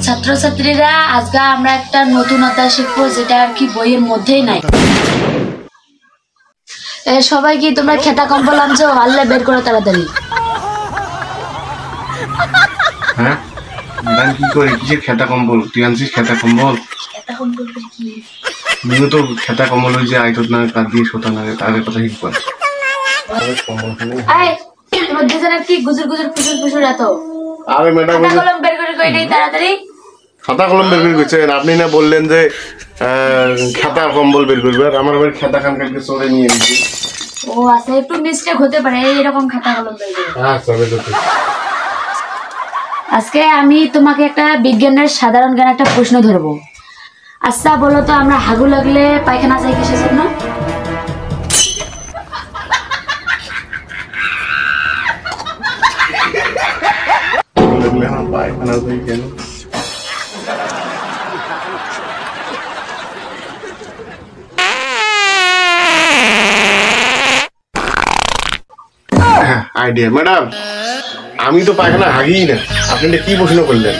ছাত্রছাত্রীরা আজকে আমরা একটা নতুন অধ্যায় শিখবো, যেটা আর কি বইয়ের মধ্যেই নাই। সবাই কি তোমরা খেতা কম্বল আনছো? হাললে বের করো তাড়াতাড়ি। হ্যাঁ ম্যাডাম কি করে কিসের খেতা কম্বল? তুই আনছিস খেতা কম্বল? খেতা কম্বল কি? তুমিও তো খেতা কম্বল ওই যে আইতত না কাট দিয়ে সোতা না তাদের কথা ঠিক কর। আয় তোমার দুজনের কি গুজুর গুজুর ফুসুর ফুসুর এত? আরে ম্যাডাম খাতা কলম বের করে কই দেই তাড়াতাড়ি। খাতা কলম বের করে গেছেন আপনি, না বললেন যে খাতা কম্বল বের করবে, আর আমার বাড়ি খাতা খান কাটকে চলে নিয়ে নিয়েছি। ও আচ্ছা, একটু মিস্টেক হতে পারে, এরকম খাতা কলম বের করে। আচ্ছা বের করতে। আজকে আমি তোমাকে একটা বিজ্ঞানের সাধারণ জ্ঞান একটা প্রশ্ন ধরবো। আচ্ছা বলো তো, আমরা হাগু লাগলে পায়খানা যাই কিসের জন্য? পায়খানা যাই কেন? আইডিয়া ম্যাডাম, আমি তো পায়খানা হাগি না, আপনি কি প্রশ্ন করলেন?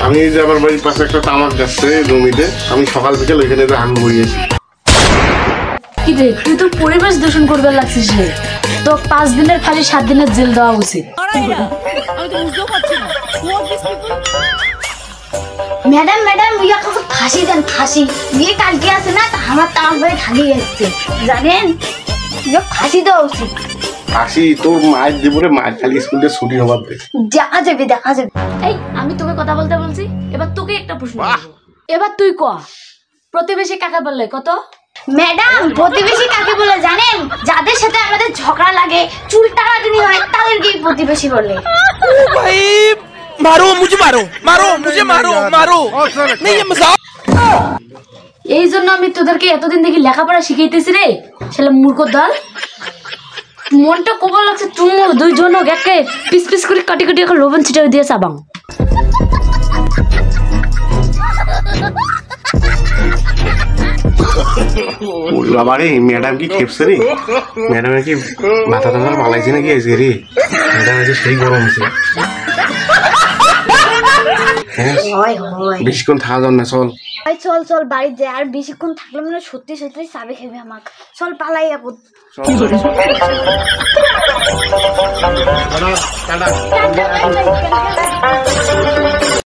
আমি যে আমার বাড়ির পাশে একটা তামাক গাছে জমিতে আমি সকাল বিকেল ওইখানে হাগু করিয়েছি। কি রে, তুই তো পরিবেশ দূষণ করবে লাগছিস রে। তো 5 দিনের খালি 7 দিনের জেল দেওয়া উচিত। ম্যাডাম ম্যাডাম ইয়া কাছে ফাঁসি দেন, ফাঁসি দিয়ে কালকে আছে না আমার তামাক বাড়ি খালি যাচ্ছে জানেন, ফাঁসি দেওয়া উচিত। আসি তোর মায়ের দেবরে মায়ের খালি স্কুলে ছুটি হবার দে, দেখা যাবে দেখা যাবে। এই আমি তোকে কথা বলতে বলছি, এবার তোকে একটা প্রশ্ন করব। এবার তুই ক, প্রতিবেশী কাকে বললে কত? ম্যাডাম প্রতিবেশী কাকে বলে জানেন? যাদের সাথে আমাদের ঝগড়া লাগে, চুল টানাটানি হয়, তাদেরকেই প্রতিবেশী বলে। भाई मारो मुझे, मारो मारो मुझे, मारो मारो नहीं ये मजाक। এই জন্য আমি তোদেরকে এতদিন দেখি লেখাপড়া শিখাইতেছি রে, শালা মূর্খ দল। মনটা কোমল লাগছে, তুমি দুইজন একে পিস পিস করে কাটি কাটি এখন লবণ ছিটাই দিয়ে চাবাং। বাবারে ম্যাডাম কি খেপছে রে? ম্যাডাম কি মাথা টামার পালাইছে নাকি আজকে রে? ম্যাডাম আজকে সেই গরম হয়েছে। হ্যাঁ বেশিক্ষণ থাকা যান না, চল চল চল বাড়ি যায়, আর বেশিক্ষণ থাকলে মানে সত্যি সত্যি চাবি খেবে আমাকে। চল পালাই আপদ। টাটা।